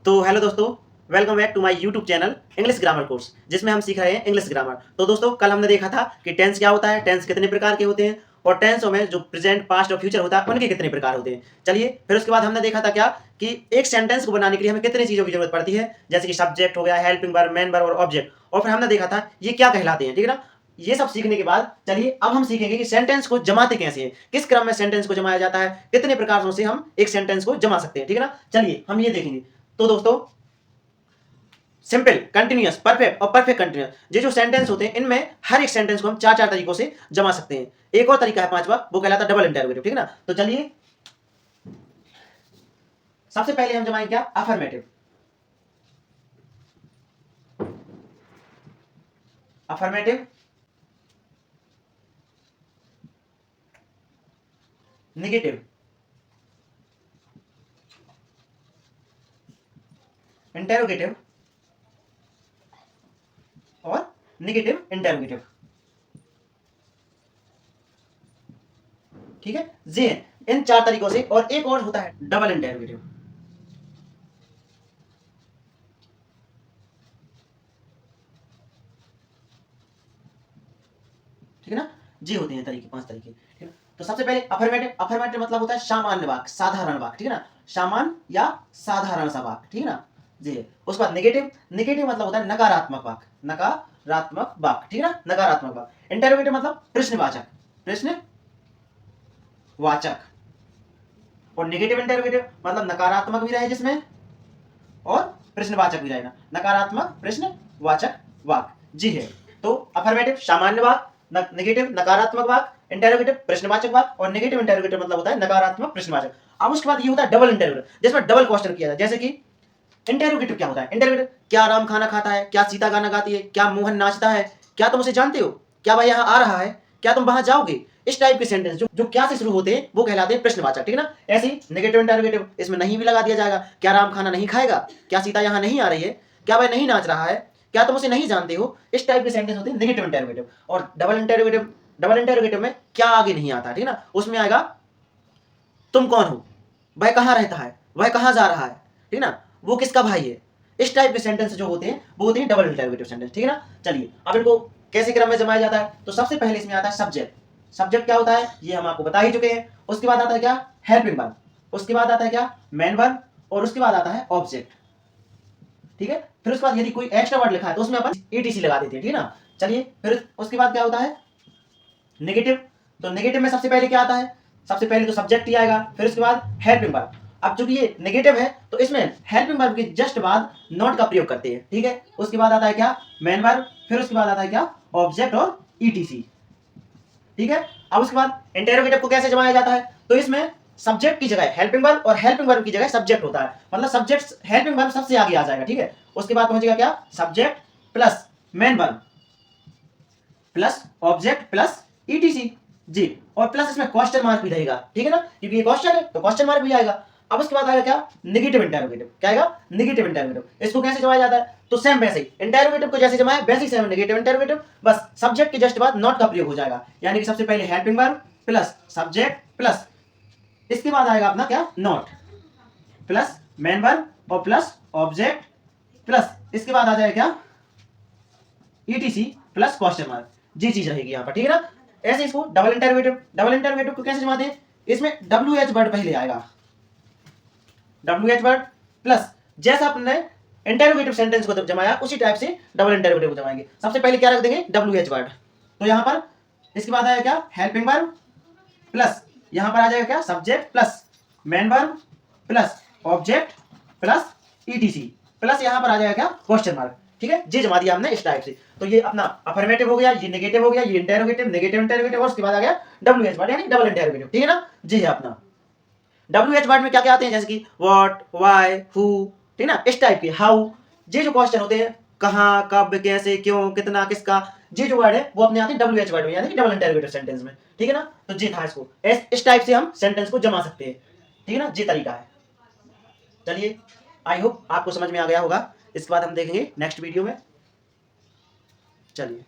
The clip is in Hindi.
तो हेलो दोस्तों, welcome back to my YouTube channel English grammar course, जिसमें हम सीख रहे हैं इंग्लिश ग्रामर। तो दोस्तों, कल हमने देखा था कि टेंस क्या होता है, टेंस कितने प्रकार के होते हैं और टेंसों में जो प्रेजेंट, पास्ट और फ्यूचर होता है उनके कितने प्रकार होते हैं। चलिए, फिर उसके बाद हमने देखा था क्या कि एक सेंटेंस को बनाने के लिए हमें कितनी चीज़ों की जरूरत पड़ती है, जैसे कि सब्जेक्ट हो गया, हेल्पिंग वर्ब, मेन वर्ब और ऑब्जेक्ट। और फिर हमने देखा था ये क्या कहलाते हैं, ठीक है ना। ये सब सीखने के बाद चलिए अब हम सीखेंगे कि सेंटेंस को जमाते कैसे हैं, किस क्रम में सेंटेंस को जमाया जाता है, कितने प्रकारों से हम एक सेंटेंस को जमा सकते हैं, ठीक है ना। चलिए हम ये देखेंगे। तो दोस्तों, सिंपल, कंटिन्यूअस, परफेक्ट और परफेक्ट कंटिन्यूअस, ये जो सेंटेंस होते हैं इनमें हर एक सेंटेंस को हम चार चार तरीकों से जमा सकते हैं। एक और तरीका है पांचवा, वो कहलाता है डबल इंटरोगेटिव, ठीक है ना। तो चलिए सबसे पहले हम जमाएंगे क्या, अफर्मेटिव। अफर्मेटिव, नेगेटिव, इंटरोगेटिव और नेगेटिव इंटरोगेटिव, ठीक है। ये इन चार तरीकों से, और एक और होता है डबल इंटरोगेटिव, ठीक है ना। ये होते हैं तरीके, पांच तरीके, ठीक है। तो सबसे पहले अफर्मेटिव। अफर्मेटिव मतलब होता है सामान्य वाक्य, साधारण वाक्य, ठीक है ना। सामान्य या साधारण सा वाक्य, ठीक है ना। जी। उसके बाद नेगेटिव। नेगेटिव मतलब होता है नकारात्मक वाक्य, नकारात्मक वाक्य, ठीक है ना, नकारात्मक वाक्य। इंटरोगेटिव मतलब प्रश्नवाचक, प्रश्नवाचक। और नेगेटिव इंटरोगेटिव मतलब नकारात्मक भी रहे जिसमें और प्रश्नवाचक भी रहेगा, नकारात्मक प्रश्नवाचक वाक्य, जी है। तो अफर्मेटिव सामान्य वाक्य, नेगेटिव नकारात्मक वाक्य, इंटरोगेटिव प्रश्नवाचक वाक्य और नेगेटिव इंटरोगेटिव मतलब होता है नकारात्मक प्रश्नवाचक। अब उसके बाद ये होता है डबल इंटरोगेटिव, जिसमें डबल क्वेश्चन किया जाए। जैसे कि इंटरोगेटिव क्या होता है, इंटरोगेटिव, क्या राम खाना खाता है, क्या सीता गाना गाती है, क्या मोहन नाचता है, क्या तुम उसे जानते हो, क्या वह यहाँ आ रहा है, क्या तुम वहां जाओगे। इस टाइप के सेंटेंस जो क्या से शुरू होते हैं वो कहलाते हैं प्रश्नवाचक, ठीक है ना। ऐसे ही नेगेटिव इंटरोगेटिव, इसमें नहीं भी लगा दिया जाएगा, क्या राम खाना नहीं खाएगा, क्या सीता यहाँ नहीं आ रही है, क्या वह नहीं नाच रहा है, क्या तुम उसे नहीं जानते हो। इस टाइप के सेंटेंस होते हैं नेगेटिव इंटरोगेटिव। और डबल इंटरोगेटिव, डबल इंटरोगेटिव में क्या आगे नहीं आता, ठीक है ना। उसमें आएगा तुम कौन हो, वह कहाँ रहता है, वह कहाँ जा रहा है, ठीक है ना, वो किसका भाई है। इस टाइप के सेंटेंस जो होते हैं वो होते हैं डबल इंटरोगेटिव सेंटेंस, ठीक है ना। चलिए अब इनको कैसे क्रम में जमाया जाता है। तो सबसे पहले इसमें आता है सब्जेक्ट। सब्जेक्ट क्या होता है ये हम आपको बता ही चुके हैं। उसके बाद आता है क्या, हेल्पिंग वर्ब। उसके बाद आता है क्या, मेन वर्ब। और उसके बाद आता है ऑब्जेक्ट, ठीक है। फिर उसके बाद यदि कोई एक्स्ट्रा वर्ड लिखा है तो उसमें अपन ईटीसी लगा देते हैं, ठीक है ना। चलिए फिर उसके बाद क्या होता है, नेगेटिव। तो नेगेटिव में सबसे पहले क्या आता है, सबसे पहले तो सब्जेक्ट ही आएगा, फिर उसके बाद हेल्पिंग वर्ब। अब चूंकि ये नेगेटिव है तो इसमें हेल्पिंग वर्ब के जस्ट बाद नॉट का प्रयोग करते हैं, ठीक है। उसके बाद आता है क्या, मेन वर्ब। फिर उसके बाद आता है क्या, ऑब्जेक्ट और ईटीसी, ठीक है। अब उसके बाद इंटरोगेटिव को कैसे जमाया जाता है, तो इसमें सब्जेक्ट की जगह हेल्पिंग वर्ब और हेल्पिंग वर्ब की जगह सब्जेक्ट होता है। मतलब सब्जेक्ट, हेल्पिंग वर्ब सबसे आगे आ जाएगा, ठीक है। उसके बाद पहुंचेगा क्या, subject plus main verb plus object plus etc, जी। और प्लस इसमें क्वेश्चन मार्क भी रहेगा, ठीक है ना, क्योंकि ये क्वेश्चन है तो क्वेश्चन मार्क भी आएगा। अब उसके बाद आएगा क्या, नेगेटिव इंटरोगेटिव। क्या आएगा, नेगेटिव इंटरोगेटिव। इसको कैसे जमाया जाता है, तो सेम वैसे ही इंटरोगेटिव को जैसे जमाया वैसे ही सेम नेगेटिव इंटरोगेटिव, बस सब्जेक्ट के जस्ट बाद नॉट का प्रयोग हो जाएगा। यानी कि सबसे पहले helping verb plus subject plus, इसके बाद आएगा अपना क्या, नॉट प्लस मेन वर्ब और प्लस ऑब्जेक्ट प्लस, इसके बाद आ जाएगा क्या, ईटीसी प्लस क्वेश्चन मार्क, जी चीज रहेगी यहाँ पर, ठीक है ना। ऐसे इसको डबल इंटरोगेटिव, डबल इंटरोगेटिव को कैसे जमाते हैं, इसमें डब्ल्यू एच वर्ड पहले आएगा, डब्ल्यू एच वर्ड प्लस, जैसा आपने इंटरोगेटिव सेंटेंस को जमाया उसी टाइप से डबल इंटरोगेटिव को जमाएंगे। सबसे पहले क्या रख देंगे, डब्ल्यू एच वर्ड। तो यहां पर इसके बाद आएगा क्या, हेल्पिंग वर्ब प्लस, यहां पर आ जाएगा क्या, subject plus main verb plus object plus etc plus, यहां पर आ जाएगा क्या, क्वेश्चन मार्क, ठीक है। जी जमा दिया हमने इस टाइप से। तो ये अपना अफर्मेटिव हो गया, ये नेगेटिव हो गया, ये इंटरोगेटिव, नेगेटिव इंटरोगेटिव, और उसके बाद आ गया डब्ल्यू एच वर्ड यानी डबल इंटरोगेटिव, ठीक है ना। जी है अपना डब्ल्यू एच वर्ड में क्या क्या आते हैं, जैसे कि व्हाट, व्हाई, हु, ठीक है ना, इस टाइप के, हाउ। ये जो क्वेश्चन होते हैं, कहाँ, कब, कैसे, क्यों, कितना, किसका, ये जो वर्ड है वो अपने आते हैं डब्ल्यू एच वर्ड में यानी कि डबल इंटरोगेटिव सेंटेंस में, ठीक है ना। तो जी था इसको, इस टाइप से हम सेंटेंस को जमा सकते हैं, ठीक है ना, जी तरीका है। चलिए आई होप आपको समझ में आ गया होगा। इसके बाद हम देखेंगे नेक्स्ट वीडियो में। चलिए।